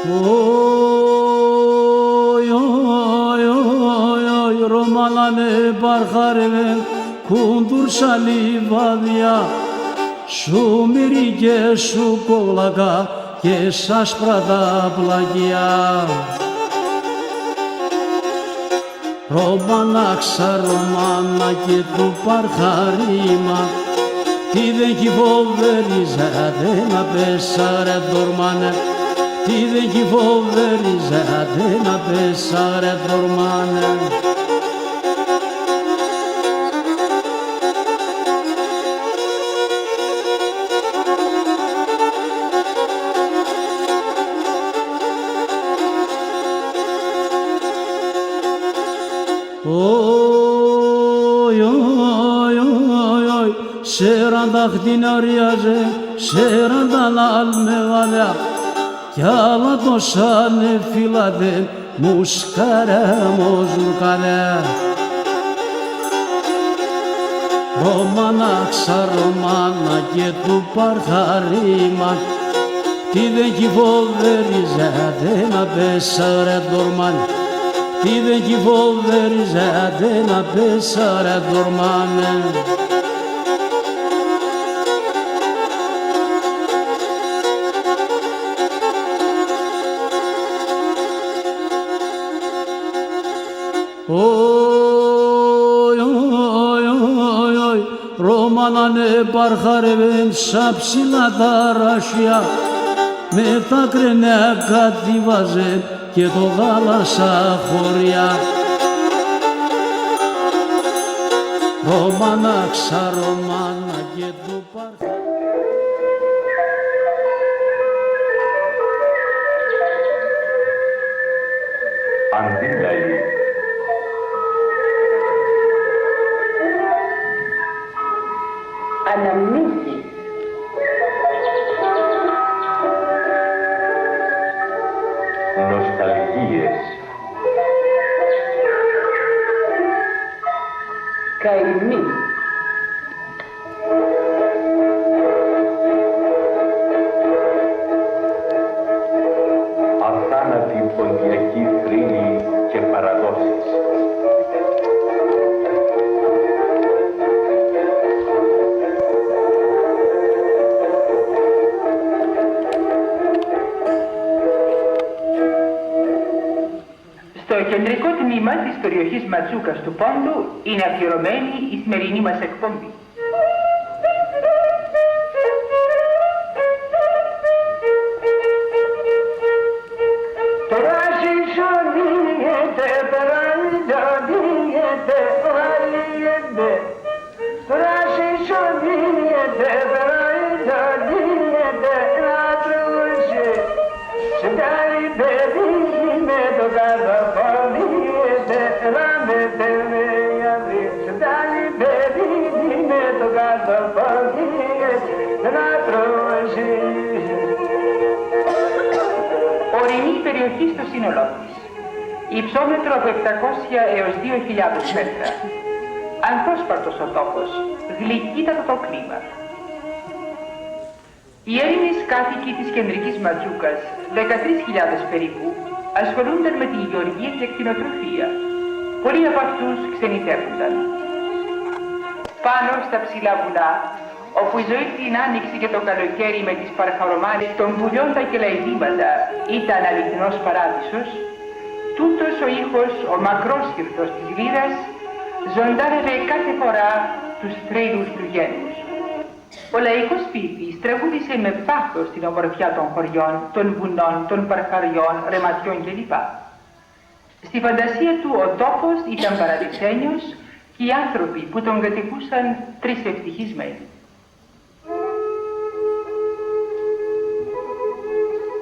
Oy oy oy oy Romanane barhareve kundur şalivadya Şumiri και σου κόλαγα και σάσπρα τα πλαγιά Ρωμάνα ξαρομάνα και του παρχαρίμα τι δεν κυβοβερίζατε να πέσαρε δορμάνε τι δεν κυβοβερίζατε να πέσαρε δορμάνε Oy oy oy oy Şerandak dinariyaje Şerandan almevada Kyala doşane filade Muşkare mozurkade Romana ksa romana και του παρχαρίμα Τι δεν κυβοβερίζατε να πέσαρε δορμάνε Τι δεν κυβοβερίζατε να πέσαρε δορμάνε Oy oy oy oy Ρωμάνανε παρχαρεύεν σαν ψηλά τα ράσια με τα κρενέα κατηβάζε και το γάλα σαν χωριά Ρωμάνα ξαρομάνα και του παρχαρεύεν Αντίλαλη. Αναμνήσεις. Νοσταλγίες. Καημή. Αθάνατη ποντιακή θρύλη και παραδόσεις. Στο κεντρικό τμήμα της περιοχής Ματζούκας του Πόντου είναι αφιερωμένη η σημερινή μας εκπομπή. Ορεινή περιοχή στο σύνολό της. Υψόμετρο από 700 έως 2.000 μέτρα. Ανθόσπαρτος ο τόπος, γλυκύτατο το κλίμα. Οι Έλληνες κάτοικοι της κεντρικής Ματζούκας, 13.000 περίπου, ασχολούνταν με τη γεωργία και κτηνοτροφία. Πολλοί από αυτούς ξενιτεύονταν. Πάνω στα ψηλά βουνά, όπου η ζωή την άνοιξη και το καλοκαίρι με τις παρχαρομάνες των πουλιών τα κελαϊδήματα ήταν αληθινός παράδεισος, τούτος ο ήχος, ο μακρόσυρτος της λύρας, ζωντάνευε κάθε φορά τους τρέλους του γένους. Ο λαϊκός ποιητής τραγούδισε με πάθος την ομορφιά των χωριών, των βουνών, των παρχαριών, ρεματιών κλπ. Στη φαντασία του ο τόπος ήταν παραδεισένιος και οι άνθρωποι που τον κατοικούσαν τρισευτυχισμένοι.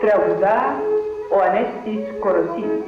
Τραγουδά ο Ανέστης Κοροσίνης.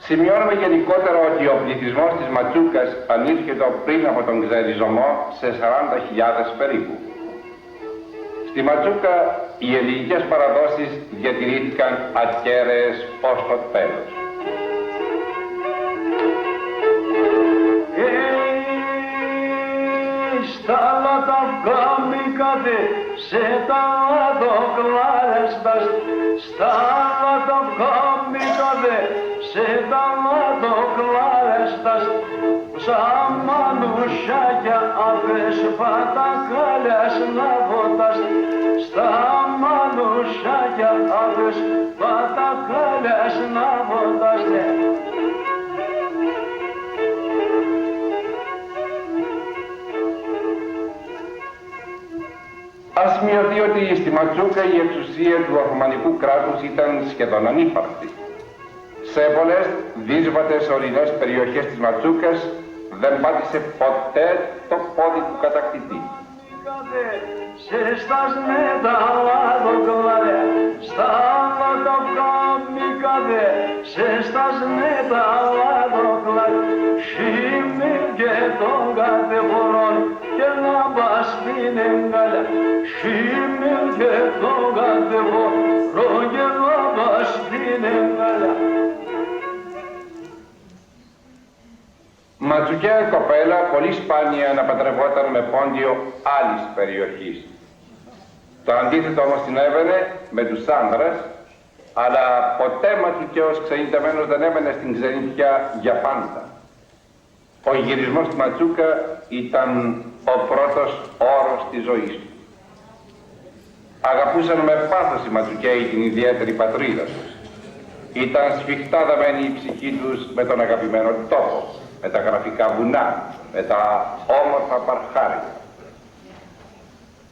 Σημειώνουμε γενικότερα ότι ο πληθυσμός της Ματσούκας ανήρχεται πριν από τον ξεριζωμό σε 40.000 περίπου. Στη Ματσούκα οι ελληνικές παραδόσεις διατηρήθηκαν ακέραιες ως το τέλος. Στα λαταυκάμικατε σε τα λατοκλάρεστας, στα λαταυκάμικατε σε τα λατοκλάρεστας, σαν μανουσάκια απέσπατα καλιάς να βοτάς, στα μανουσάκια απέσπατα καλιάς να βοτάς. Ας σημειωθεί ότι στη Ματσούκα η εξουσία του Οθωμανικού κράτους ήταν σχεδόν ανύπαρκτη. Σε πολλές δύσβατες ορεινές περιοχές της Ματσούκας δεν πάτησε ποτέ το πόδι του κατακτητή. Σε στας με τα λαδοκλάδε, στα λαταυκάμικαδε, σε στας με τα λαδοκλάδε, σίμιν και των κατεφορών και να πας στην εγκαλιά, σίμιν και των κατεφορών και να πας στην εγκαλιά. Ματσουκαία κοπέλα πολύ σπάνια να παντρευόταν με πόντιο άλλης περιοχής. Το αντίθετο όμως συνέβαινε με τους άνδρες, αλλά ποτέ Ματσουκαίος ξενιτεμένος δεν έμενε στην ξενιτιά για πάντα. Ο γυρισμός στη Ματσούκα ήταν ο πρώτος όρος της ζωής του. Αγαπούσαν με πάθος οι Ματσουκαίοι την ιδιαίτερη πατρίδα τους. Ήταν σφιχτά δεμένη η ψυχή τους με τον αγαπημένο τόπο, με τα γραφικά βουνά, με τα όμορφα παρχάρια.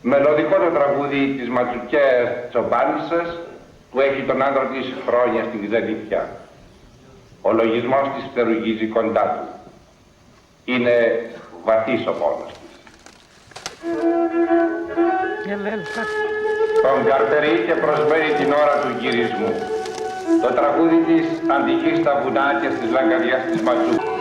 Μελωδικό το τραγούδι της Ματσουκαίας Τσομπάνισσας που έχει τον άντρα της χρόνια στην ξενιτιά. Ο λογισμός της φτερουγίζει κοντά του. Είναι βαθύς ο πόνος της. Τον καρτερεί και προσμένει την ώρα του γυρισμού. Το τραγούδι της αντυχεί στα βουνά και στις λαγκαδιάς της Ματσούκας.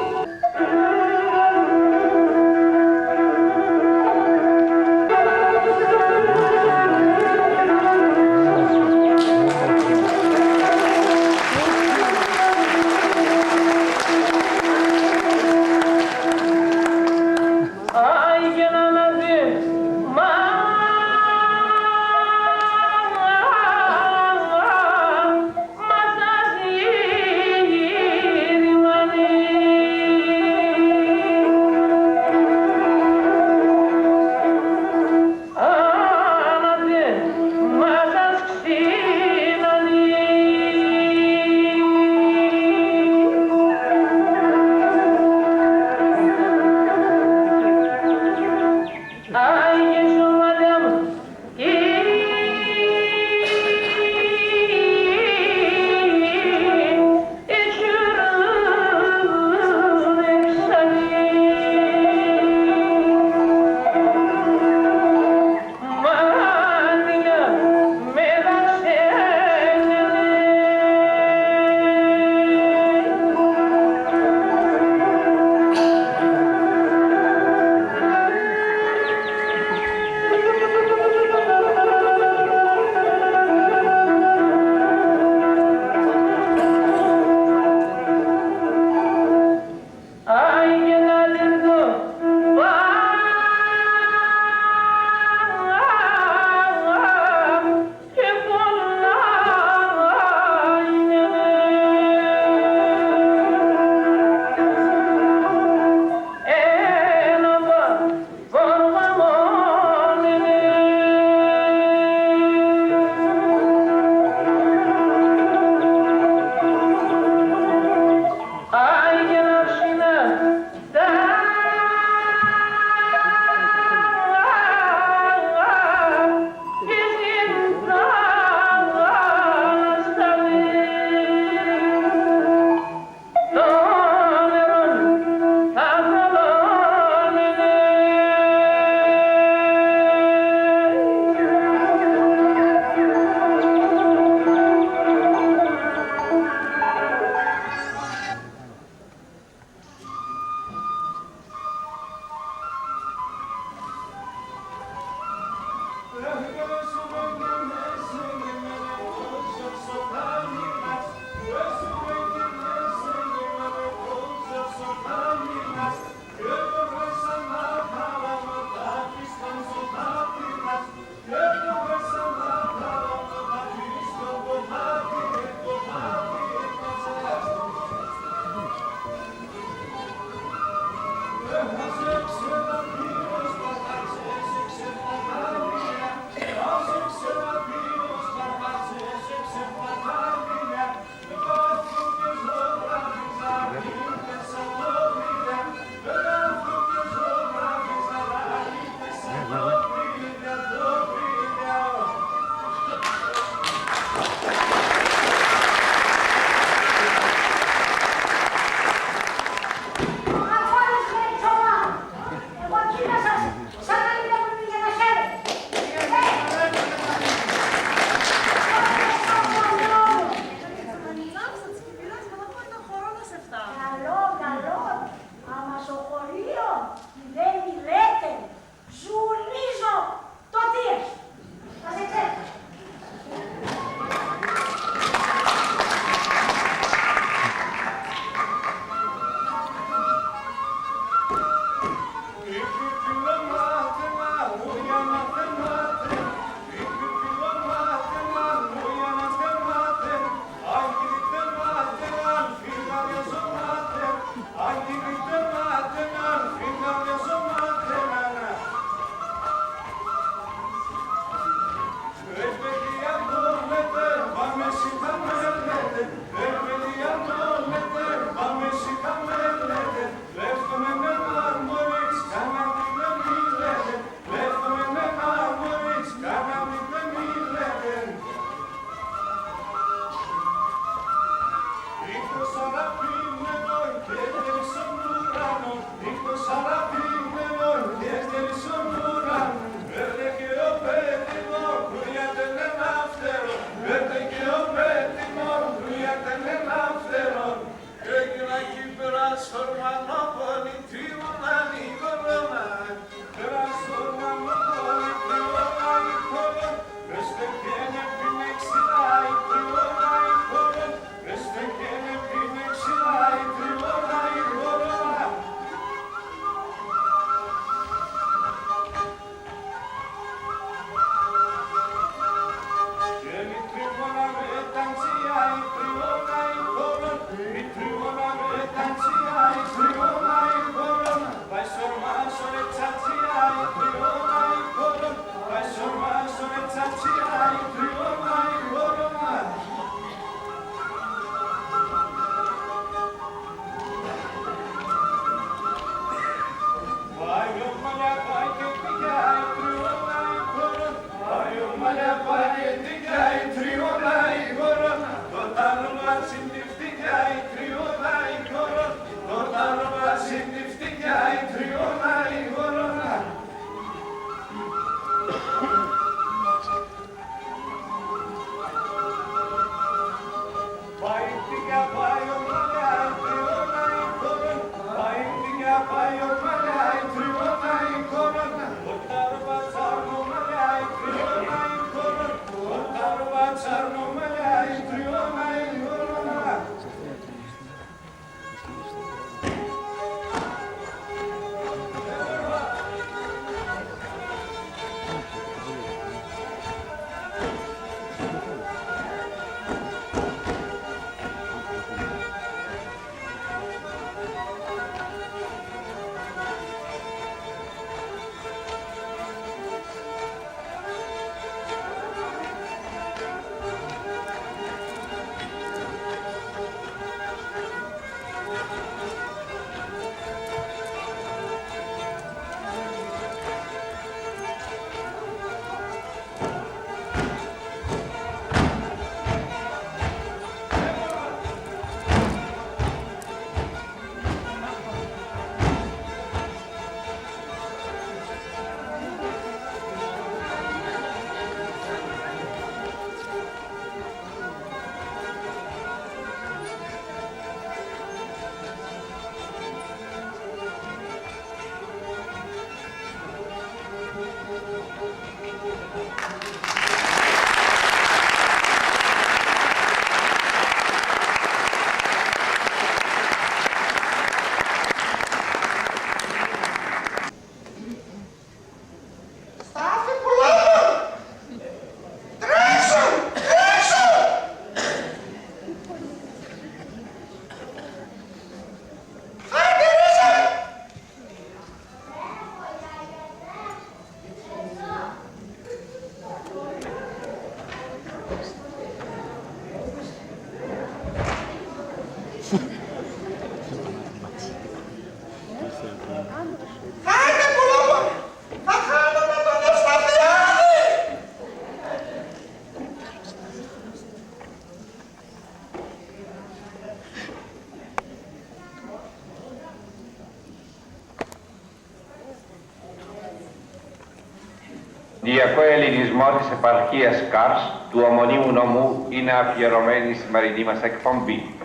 Διακό ελληνισμό της επαρχίας Κάρς του ομωνίμου νομού είναι αφιερωμένη η σημερινή μας εκπομπή.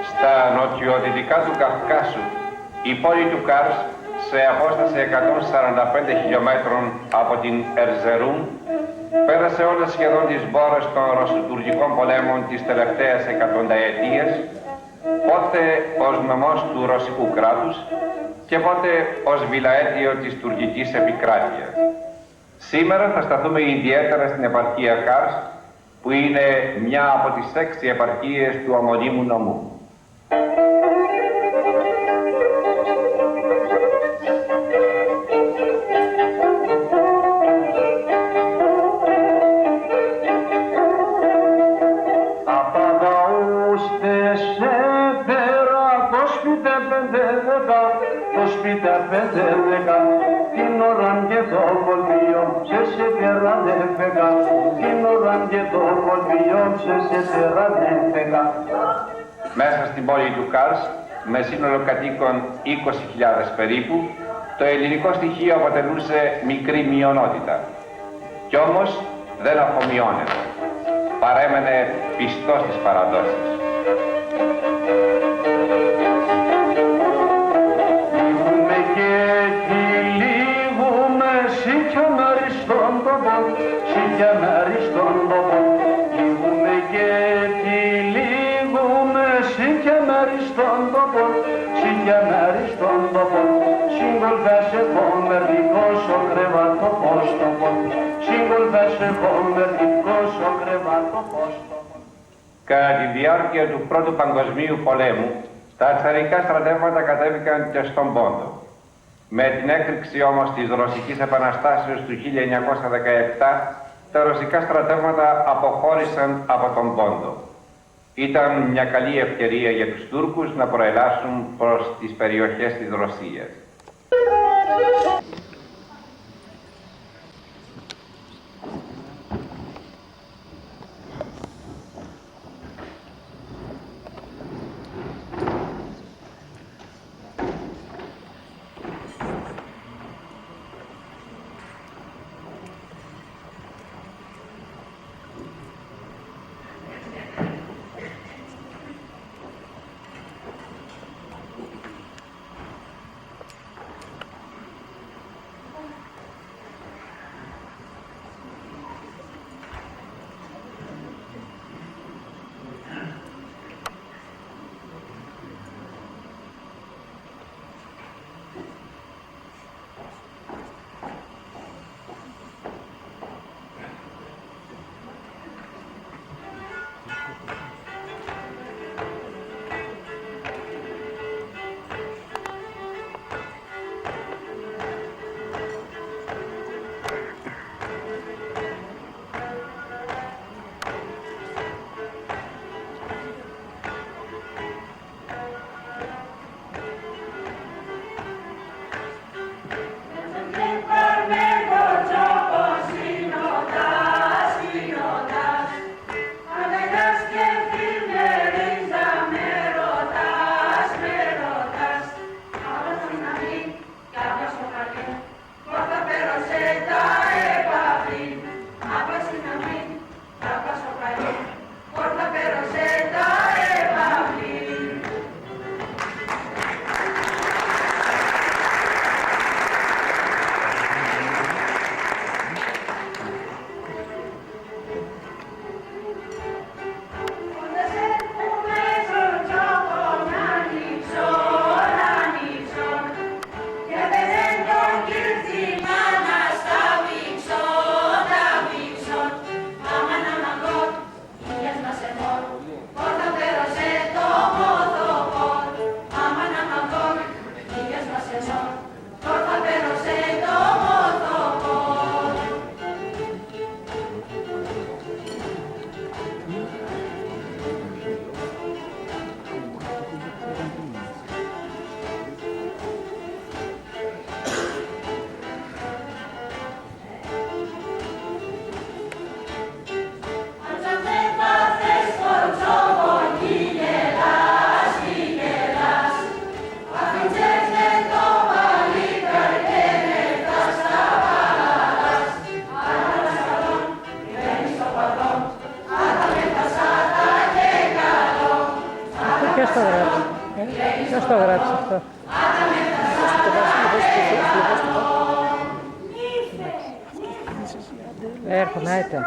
Στα νοτιοδυτικά του Καυκάσου, η πόλη του Κάρς, σε απόσταση 145 χιλιόμετρων από την Ερζερούμ, πέρασε όλες σχεδόν τις μπόρες των ρωσοτουρκικών πολέμων της τελευταίας εκατονταετίας, πότε ως νομός του ρωσικού κράτους και πότε ως βιλαέτιο της τουρκικής επικράτειας. Σήμερα θα σταθούμε ιδιαίτερα στην επαρχία Κάρς, που είναι μια από τις 6 επαρχίες του ομωνίμου νομού. Την ώρα και το κολβίο σε τερανέφεγα, την ώρα και το κολβίο σε τερανέφεγα. Μέσα στην πόλη του Κάρς, με σύνολο κατοίκων 20.000 περίπου, το ελληνικό στοιχείο αποτελούσε μικρή μειονότητα. Κι όμως δεν αφομοιώνεται. Παρέμενε πιστός στις παραδόσεις. Λίγουμε και τυλίγουμε, σι και μεριστόν τόπο, σι και μεριστόν τόπο. Λίγουμε και τυλίγουμε, σι και μεριστόν τόπο, σι και μεριστόν τόπο. Σύγκολφες έχω μερδικός ο κρεβατοπός τόπο, σύγκολφες έχω μερδικός ο κρεβατοπός τόπο. Κατά τη διάρκεια του Πρώτου Παγκοσμίου Πολέμου, τα τσαρικά στρατεύματα κατέβηκαν και στον Πόντο. Με την έκρηξη όμως της Ρωσικής Επαναστάσεως του 1917, τα ρωσικά στρατεύματα αποχώρησαν από τον Πόντο. Ήταν μια καλή ευκαιρία για τους Τούρκους να προελάσουν προς τις περιοχές της Ρωσίας. Ποιος το γράψει αυτό? Έρχομαι, άιτε.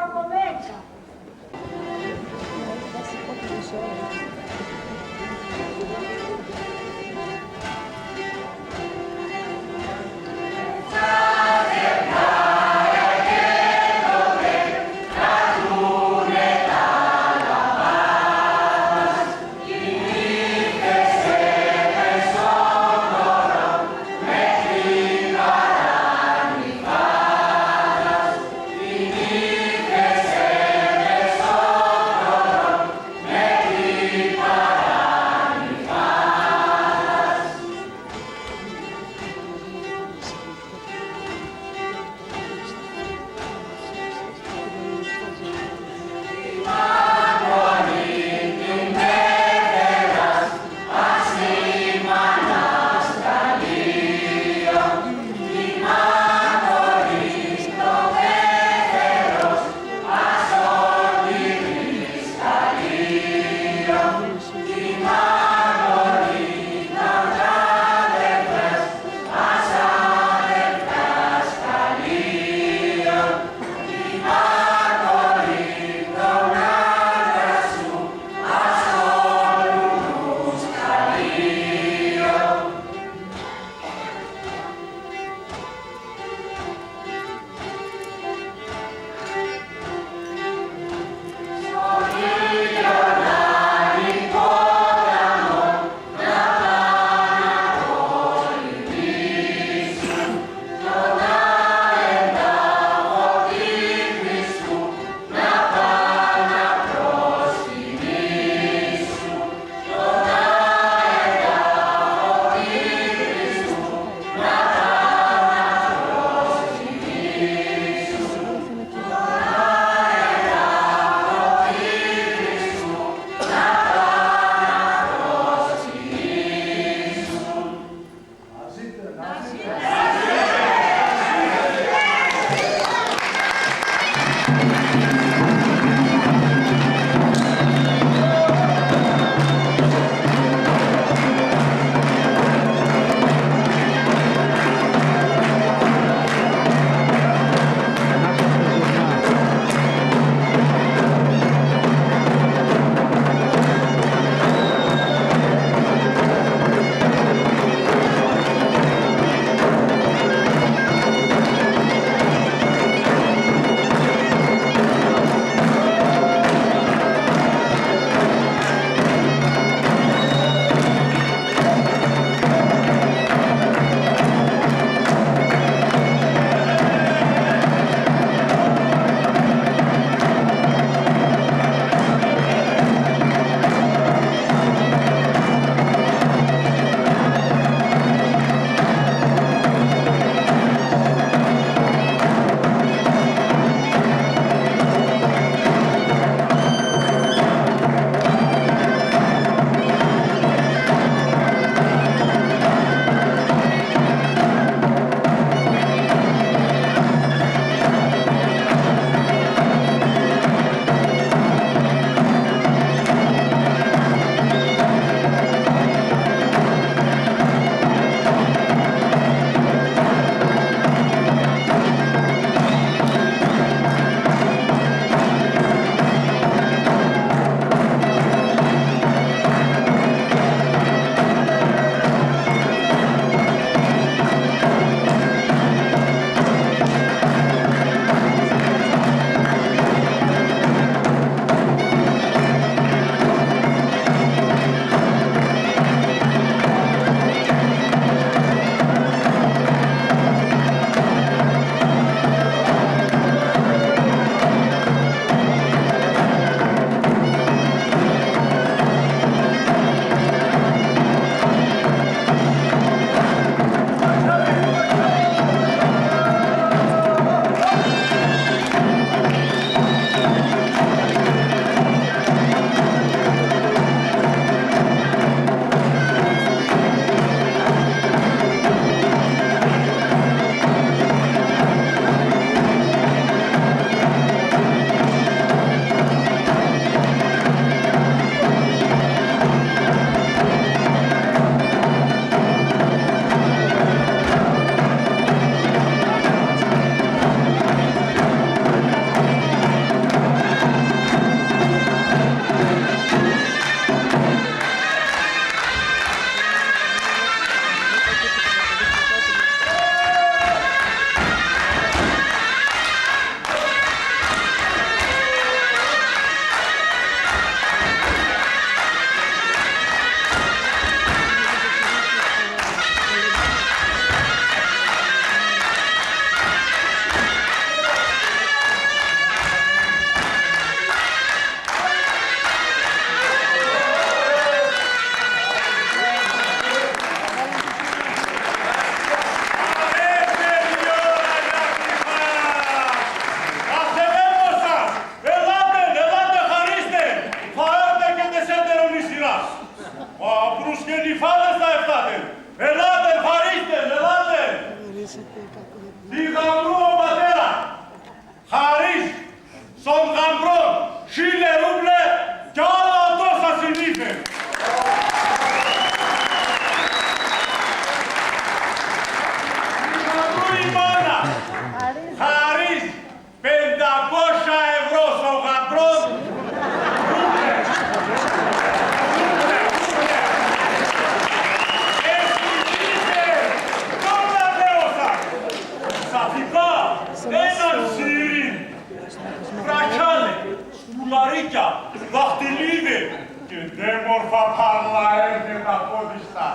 και ντέμορφα παρλά έρχεται από διστά.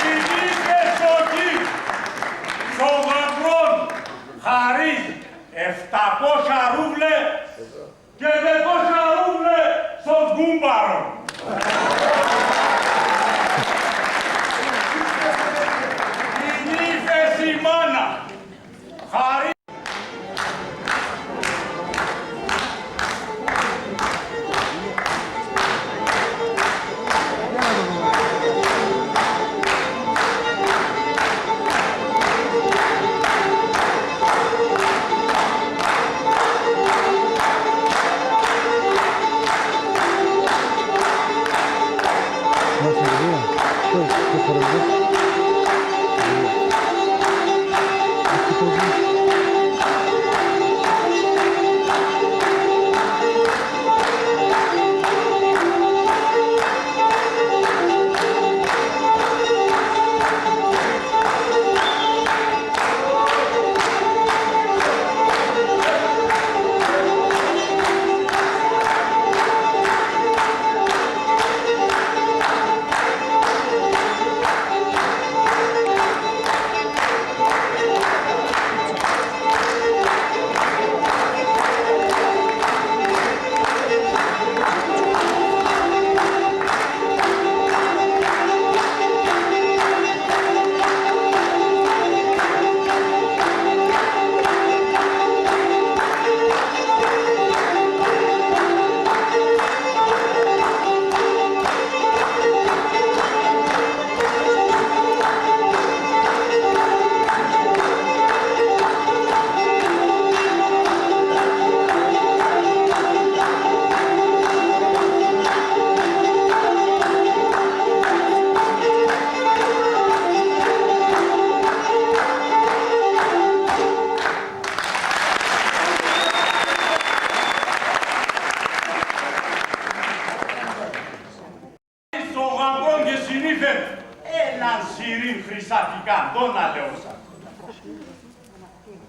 Ειδίκες εκεί, στο γαμπρόν, χαρίς 700 ρούβλε και 200 ρούβλε στον κούμπαρο. Ειδίκες η μάνα, χαρίς.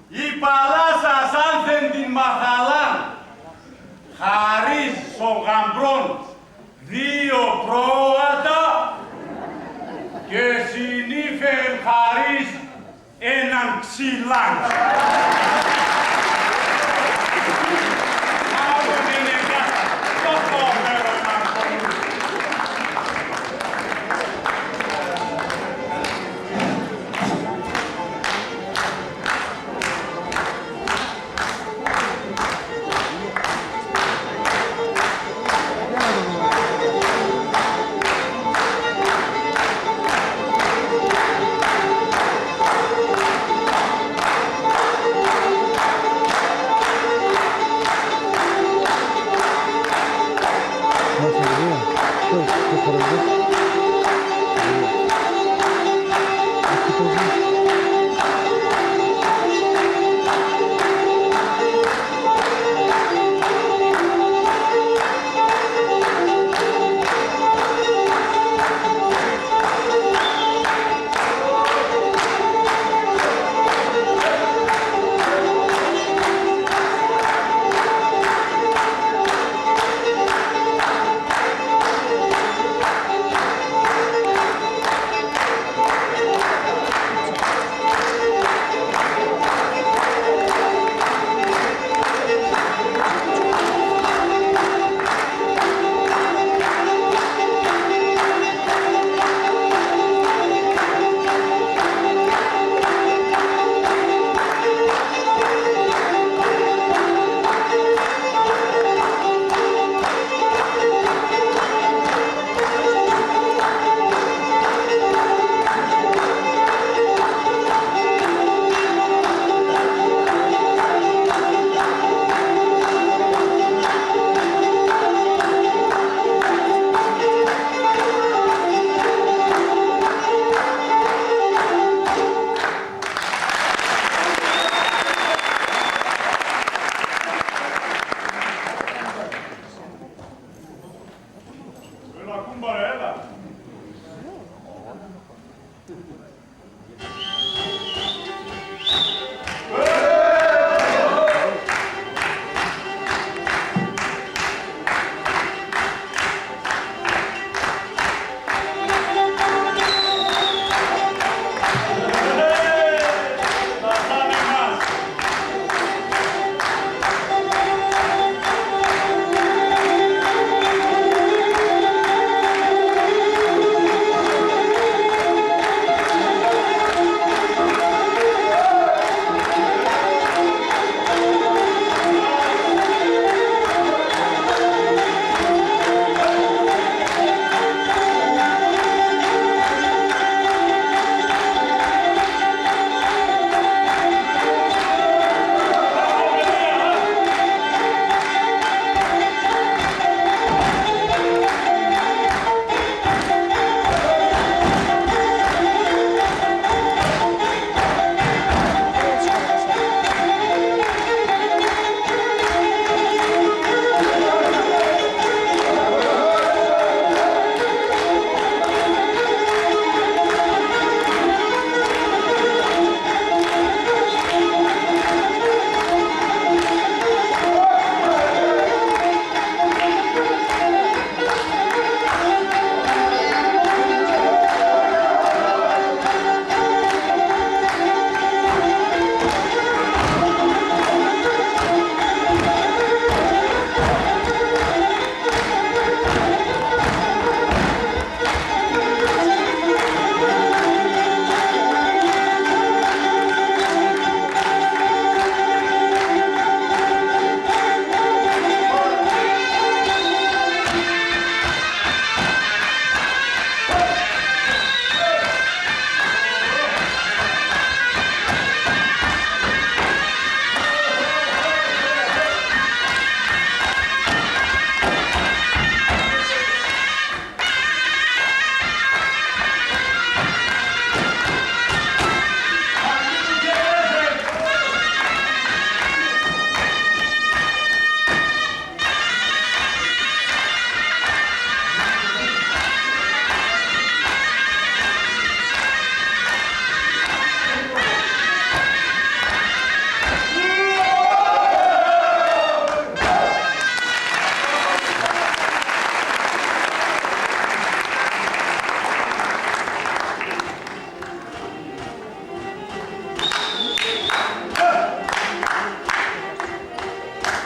Η παλάσσας άνθεν την μαχαλάν, χαρίς των γαμπρών 2 πρόβατα και συνήφερ χαρίς έναν ξυλάν.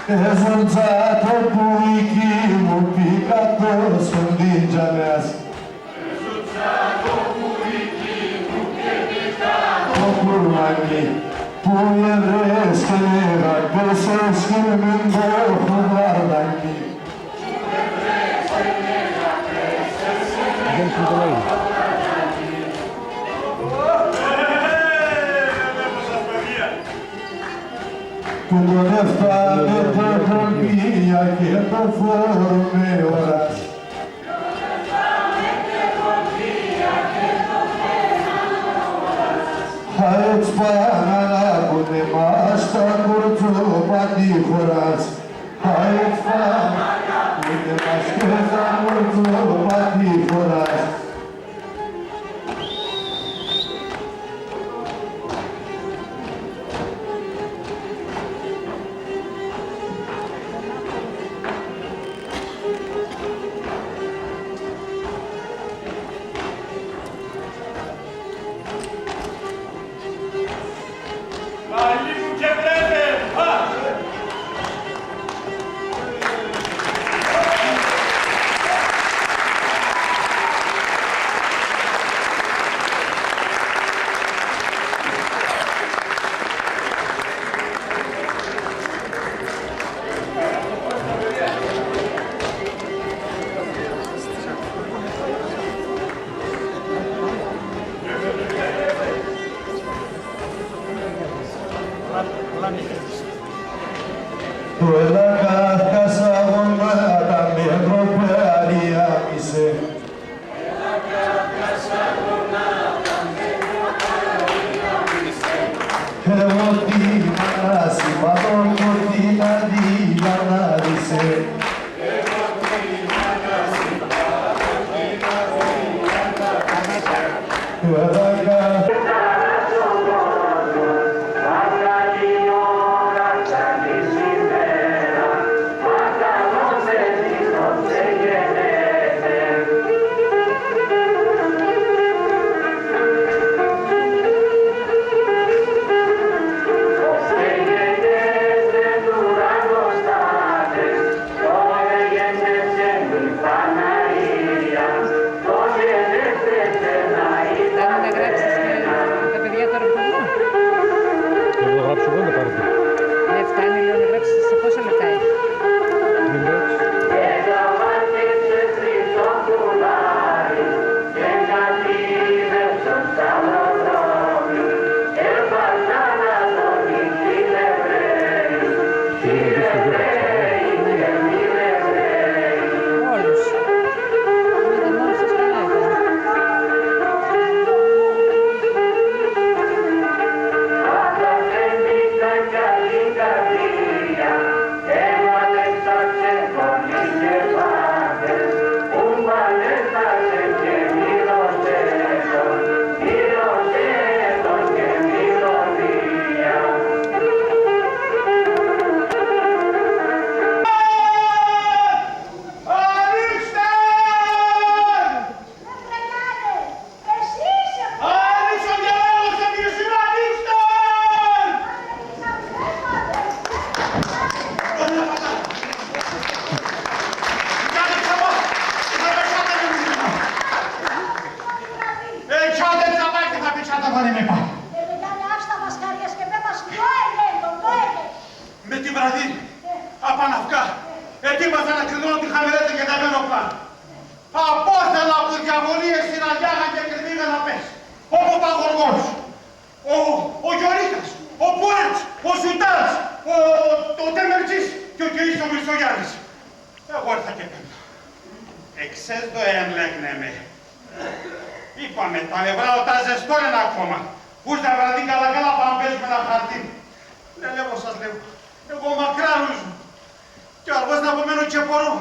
Εζοντζάτο που εκεί μου πήκατος φεντίτζανας. Εζοντζάτο που εκεί μου πήκατος το κουρμανί που ευρές και λέγατες εσχυρμήν το χουδαρδανί. Δεν σου το λέει. Που τον έφτανε το τροπία και το φόρο με ώρας. Χαέτς παναλάβουνε μας τα κορτσοπατήχωρας. Χαέτς παναλάβουνε μας και τα κορτσοπατήχωρας. Το έλακα κασαγονάτα με ευρωπαϊκή άμισε. Εγώ τι μανάση, πατών κορτή να δίλανάρισε. Το έλακα με τη βραδύ, απαναυκά, ετοίμαζα να κρυδώνω τη χαμηλέτα και τα μένωπλα. Απόθελα από διαβολίες στην Αγιάγα και κρυβήγα να πες. Όπου ο Παγοργός, ο Γιωρίτας, ο Πουέρτς, ο Σουτάς, ο Τεμερτζής και ο Κεής ο Μισογιάννης. Εγώ ήρθα και πέμπτα. Εξές το έμπλεκνε με. Είπαμε, τα νευρά τα ζεστόρεν ακόμα. Πούς τα βραδύ καλά πάμε παίζουμε ένα χαρτί. Δεν λέω σας λέω. Εγώ μακρά ρούζω. Κι ο αργός να απομένω και μπορώ.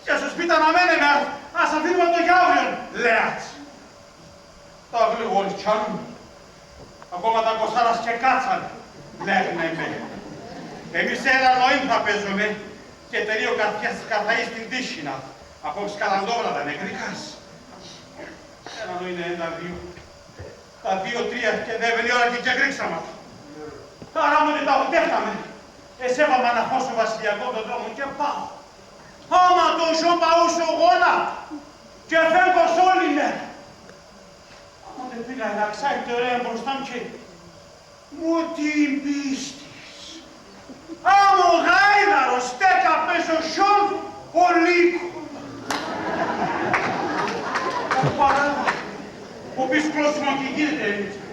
Και στο σπίτι αναμένε με, ας αφήνουμε το για αύριον, λέατς. Τα γλυγόλεις κι αλλού. Ακόμα τα κοσάρας και κάτσαν, λέγνε με. Εμείς ένα νοήμ θα παίζουμε και τελείω καρδιάς της καθαής στην τύχηνα. Απόψη καλαντόβρατα νεκρικάς. Ένα νοήμ είναι τα δύο. Τα 2-3 και δεν η ώρα και γκρίξαμα. Άρα μου δεν τα ουτέφταμε. Εσέβαμε να χώσω βασιλιακό τον δρόμο και πάω. Άμα το ζω παούσω γόνα και φεύγω σ' όλη μέρα. Άμα δεν πήγα να ξάει το ωραία μπροστά μου και μου την πίστης. Άμμο γάιδαρο στέκα πέσω σιόν ο λύκο. Παράδα, ο πίσκος μου και γίνεται ρίτσα.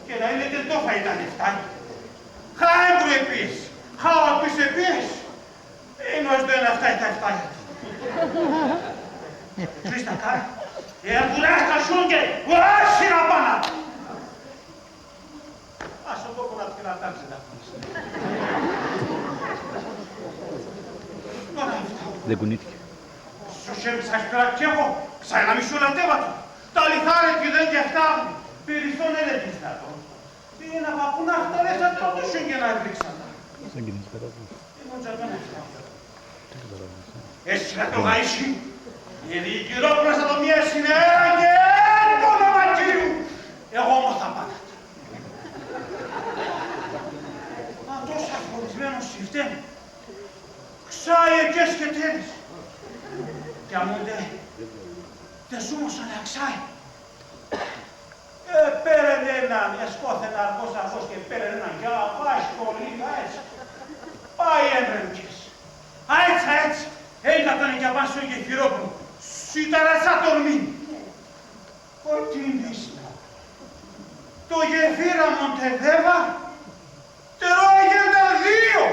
Και να είναι τεντόφα ήταν φτάνει. Χάεμπρου επίσης, χάω απείς επίσης. Είναι ως δεν αυτά τα φτάνει. Κρίστα κάνει, εάν δουλεύει τα σούγκε, ουράσει να πάνω. Ας ο τόπο να την κρατάξει να πεις. Τώρα αυτά. Δεν κουνήθηκε. Σου σέρβησα πέρα κι εγώ, σαν να μη σου λατέβατο. Τα λιθάρε δεν και φτάνουν. Περισσόν είναι δυνατόν. Είναι να παπούν αυτά, δεν θα το δώσουν και να ρίξαν. Σαν κινήσεις περάσεις. Είναι ο τζαρμένος φτάνουν. Έτσι να το γαΐσει. Γιατί η κυρόπλασα το μία συνέρα και το όνομα Κύριου. Εγώ όμως θα πάω. Μα τόσο αφορισμένος συφταίνει. Ξάιεκες και τέλεις. Κι αμούν δε ζούμωσαν αξάει. Πέραν έναν, εσκόθεν αργός και πέραν έναν κι άλλα πάει σχολήκα έτσι. Πάει έμπρεμκες. Έτσι. Έκατανε κι απάσιο και χειρόπνο. Σιταρασά τορμή. Ό,τι μίστα. Το γεφύρα Μοντεδέβα τρώγεται δύο.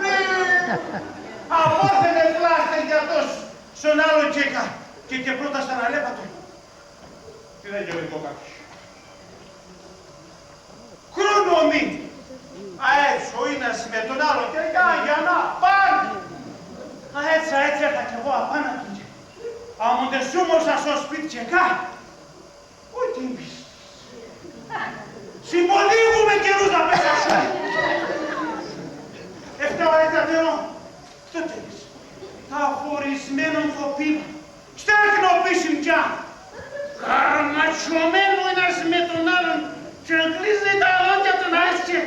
Ναι. Απόθενε πλάστε για τόσο στον άλλο και πρώτα σαν αλέπατο. Τι δεν γεωρικό κάποιος. Κρούνομή. Έτσι ο ένας με τον άλλο και για να πάνε. Έτσι έρθα κι εγώ απάνω του και άμα δεν σούμωσα στο σπίτι και κάτω. Ό,τι είπες. Συμπολίγουμε καιρούς να πέσα σου. Έφταω έκτατερό. Τότε είπες. Τα χωρισμένον το πήμα. Στέκνο πίσιν πια. Καρματσωμένο ένας με τον άλλον και κλείσει τα λόγια του να έσκε.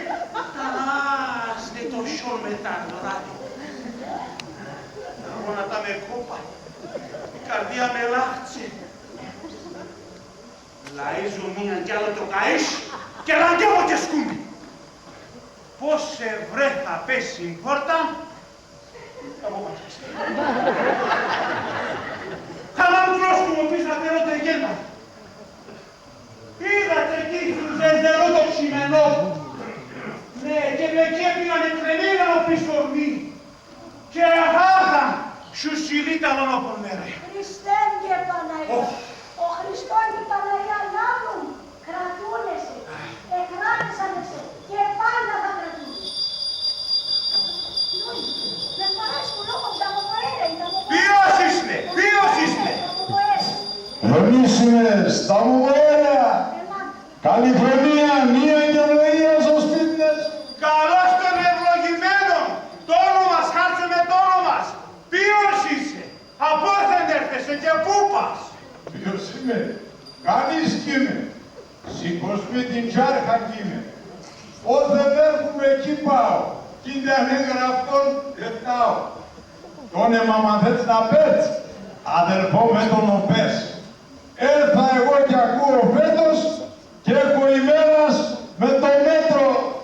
Ταλάστε το σιόν μετά το ράδι. Τα γόνατα με κόπα. Η καρδία με λάχτσε. Λαΐζω μίαν κι άλλο το καΐσ και λαγεύω και σκούμι. Πώς σε βρε θα πέσει η πόρτα. Χαλάν φλόσκου μου πεις να φέρω το γέννα. Είδατε εκεί στους ζεζερό το ξημενό. Ναι, και με κέπηγαν τρεμένα ο πίσω ορμή. Και αγάγαν σου σιλίταλον από μέρε. Χριστέν και Παναγία. Ο Χριστόν και η Παναγία λάβουν. Κρατούνεσαι. Εκράτησανεσαι. Και πάντα θα κρατούν. Δεν παράσει που λόγω τα μοπαέρα. Ποιος είστε, ποιος είστε. Εμείς είμαι στα Μουμαέρα. Καλυφωνία, μία και ευλογία στο σπίτι μας. Καλώς των ευλογημένων. Το όνομα χάρτσε με το όνομα. Ποιος είσαι. Απόθεν έρθεσαι και πού πας. Ποιος είμαι. Κανείς κι είμαι. Σηκωσπίτιν τσάρχα κι είμαι. Όθεν έρχομαι εκεί πάω. Κι δεν γραφτόν εφτάω. Το όνομα μα θες να πέτς. Αδερφό με τον οπές. Έρθα εγώ κι ακούω φέτος και έχω ημέρας με το μέτρο.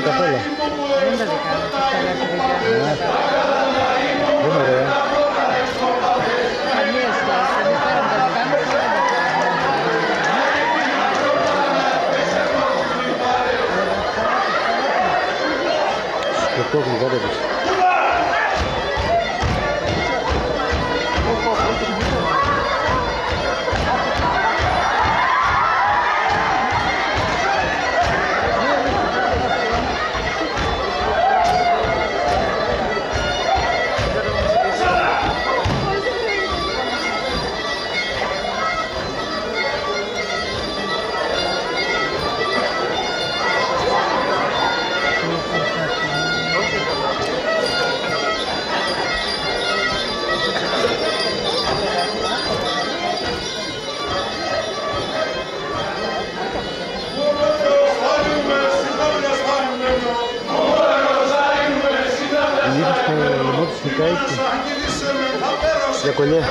καθόλου. Δεν τα δικά μου, τα λέει παιδιά. Δεν είναι ωραία. Καμία σχέση, δεν φέραν τα δικά μου, δεν τα κάνουν. Σκοτώ γλυκά το πες. Για κολλιέ.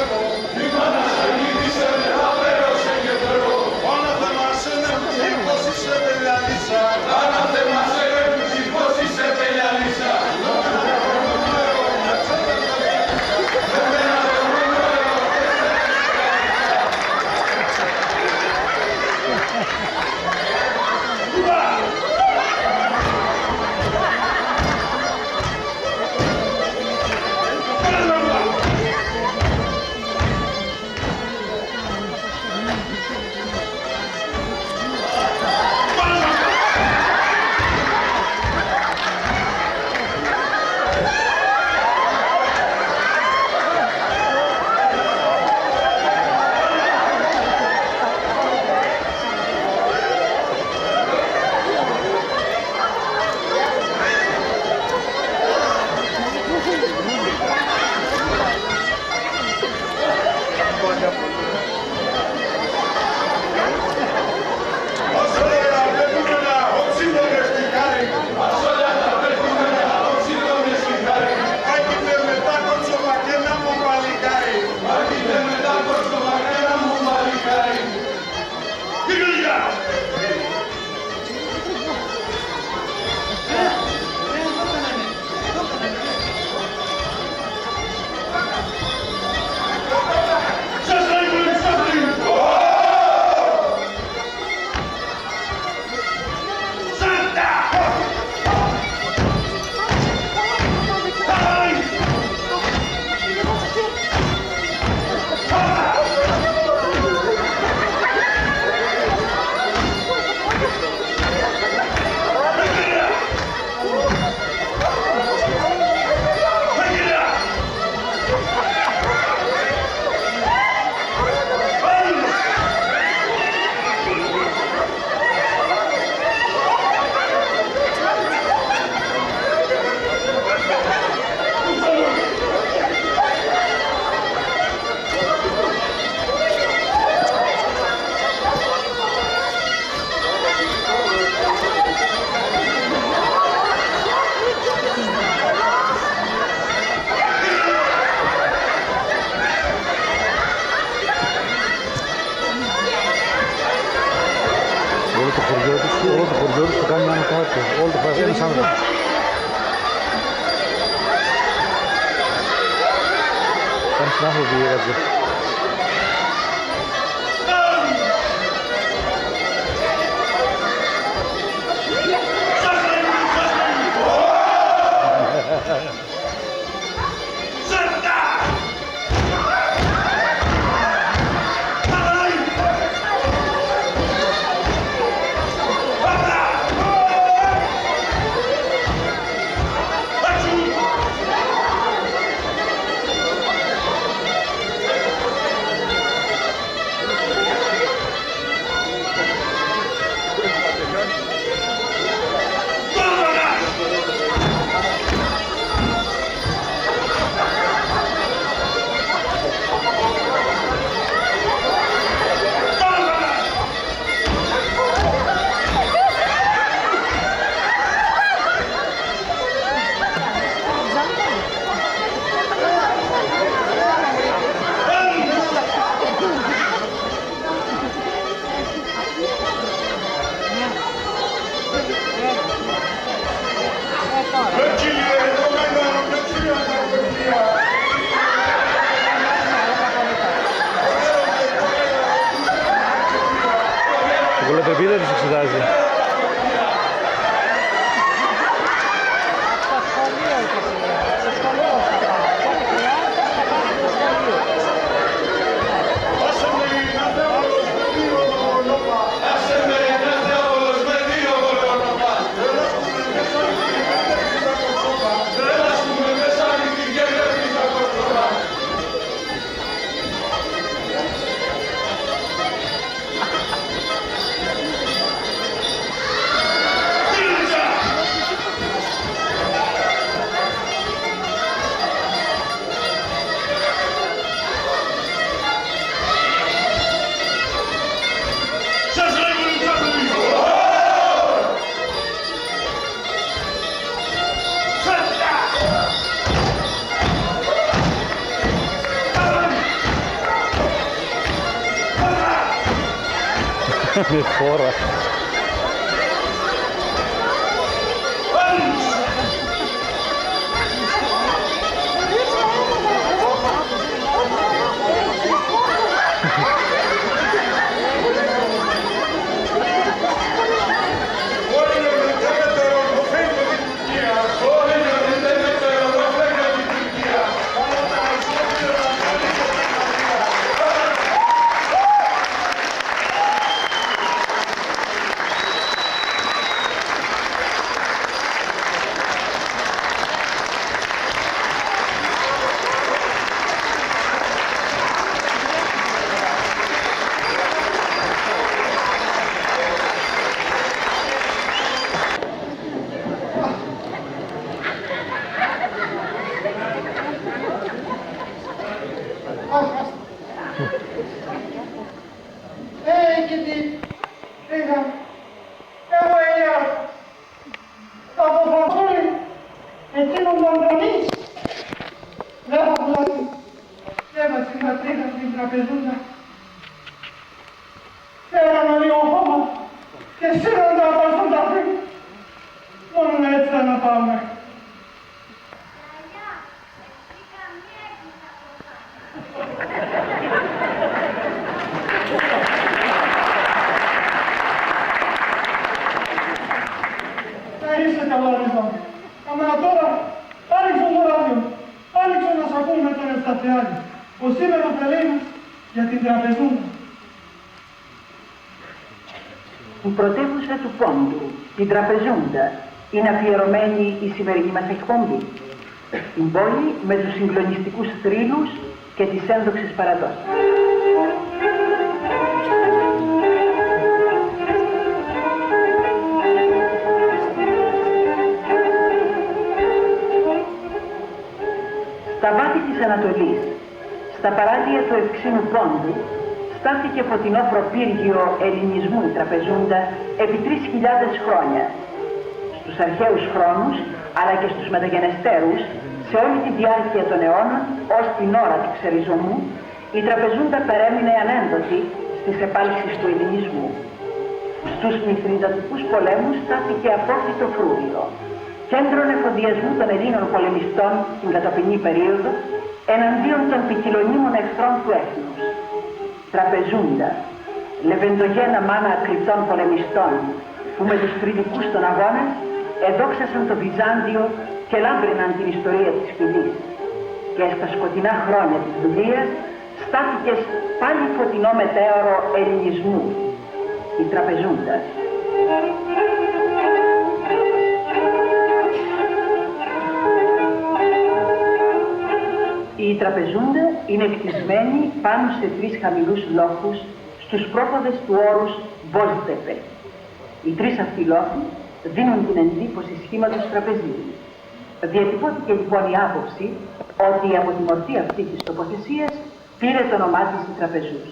Όλο το χωριό τους το κάνει ένα κάτω. Όλο το χωριό ένας άνθρωπος. Κάνει στην άνθρωπο που έγραψε. Λατρεπίδα τους εξετάζει. Από το σχολείο και στο σχολείο θα πάω. Ό,τι χρειάζεται θα πάω στο σχολείο. Με φόρα. Η πρωτεύουσα του Πόντου, την Τραπεζούντα, είναι αφιερωμένη η σημερινή μας εκπομπή. Την πόλη με τους συγκλονιστικούς θρύλους και τις ένδοξες παραδόσεις. Στα βάθη της Ανατολής, στα παράλια του Ευξήνου Πόντου, στάθηκε φωτεινό προπύργιο ελληνισμού η Τραπεζούντα επί 3.000 χρόνια. Στους αρχαίους χρόνους, αλλά και στους μεταγενεστέρους, σε όλη τη διάρκεια των αιώνων, ως την ώρα του ξεριζωμού, η Τραπεζούντα παρέμεινε ανένδοτη στις επάλξεις του ελληνισμού. Στους μηθριδατικούς πολέμους στάθηκε απόφυτο φρούριο, κέντρο εφοδιασμού των Ελλήνων πολεμιστών στην κατοπινή περίοδο, εναντίον των ποικιλονίμων εχθρών του έθνους. Τραπεζούντα, λεβεντογένα μάνα κρυπτών πολεμιστών, που με τους θρυλικούς των αγώνες εδόξασαν το Βυζάντιο και λάμπριναν την ιστορία της φυλής. Και στα σκοτεινά χρόνια της δουλείας στάθηκε πάλι φωτεινό μετέωρο ελληνισμού, η Τραπεζούντα. Η Τραπεζούντα είναι κτισμένη πάνω σε 3 χαμηλούς λόφους στους πρόποδες του όρους Βόζτεπε. Οι 3 αυτοί λόφοι δίνουν την εντύπωση σχήματος τραπεζίου. Διατυπώθηκε λοιπόν η άποψη ότι από τη μορφή αυτή της τοποθεσίας πήρε το όνομά της η Τραπεζούς.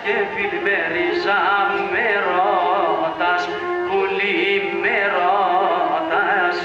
και φιλμέριζα με ρώτας, πουλί με ρώτας.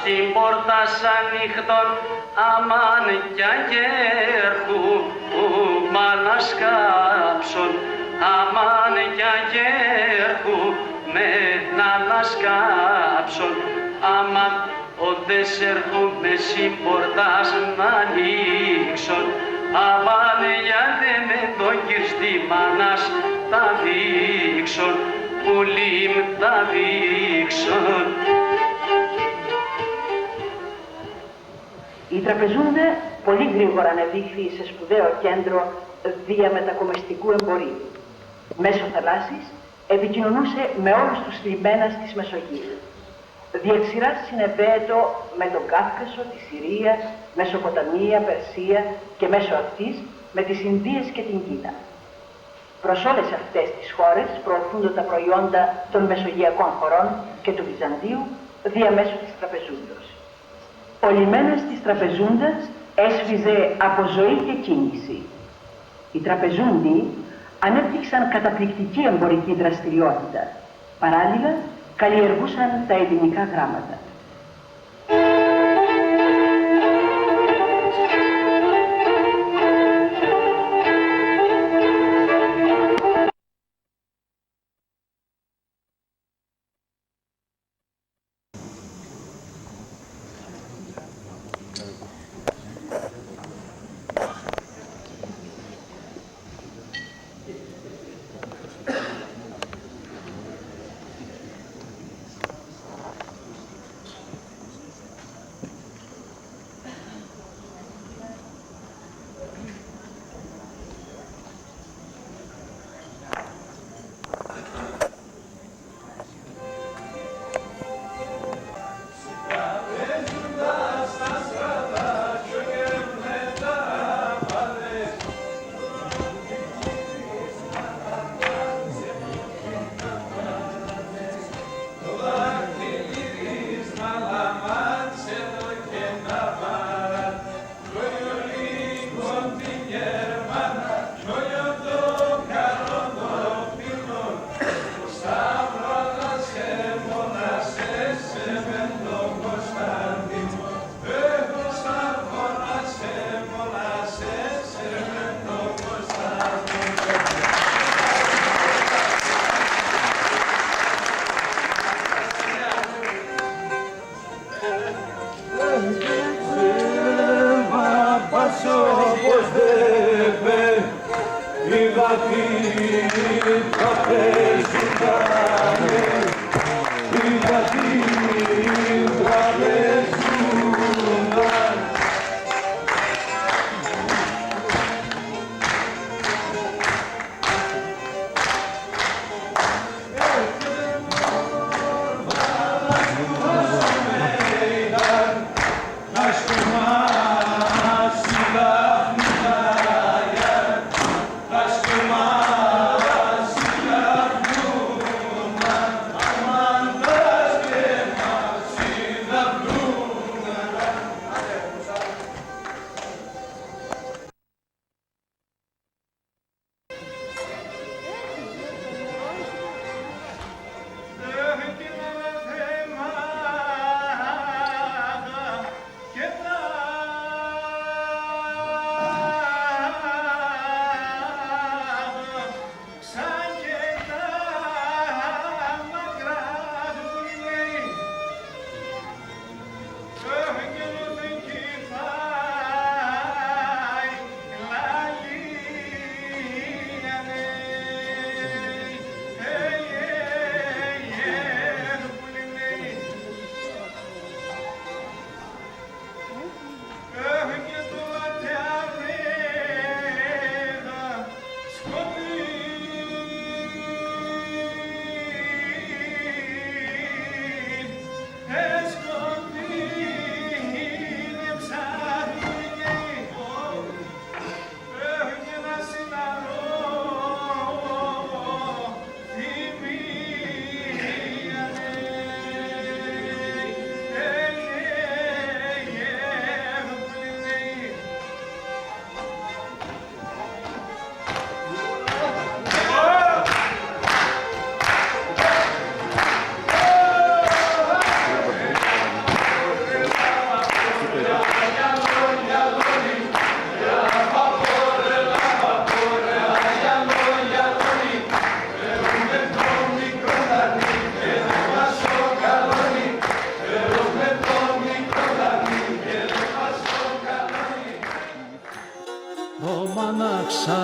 Στην πόρτα ανοιχτών αμάν κι αγέρχου μάνας κάψον, αμάν κι αγέρχου με νάνας κάψον, αμάν ότες έρχομαι στην πόρτα να ανοίξον, αμάν γιατί με τον κυρστή μάνας τα δείξον, πουλί μ' τα δείξον. Η Τραπεζούντα πολύ γρήγορα ανεδείχθη σε σπουδαίο κέντρο διαμετακομιστικού εμπορίου. Μέσω θαλάσσης επικοινωνούσε με όλους τους λιμένας της Μεσογείου. Διεξηράς συνεδέετο με τον Κάφκασο, τη Συρία, Μεσοποταμία, Περσία και μέσω αυτής με τις Ινδίες και την Κίνα. Προς όλες αυτές τις χώρες προωθούνται τα προϊόντα των μεσογειακών χωρών και του Βυζαντίου διαμέσου της Τραπεζούντος. Ο λιμένας της Τραπεζούντας έσφιζε από ζωή και κίνηση. Οι Τραπεζούντοι ανέπτυξαν καταπληκτική εμπορική δραστηριότητα. Παράλληλα, καλλιεργούσαν τα ελληνικά γράμματα.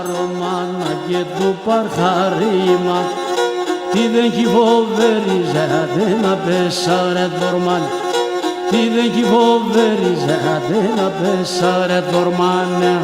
Ρωμάνα και του παρθαρίμα τι δεν κυβοβεριζάτε να πέσαρε δορμάν τι δεν κυβοβεριζάτε να πέσαρε δορμάν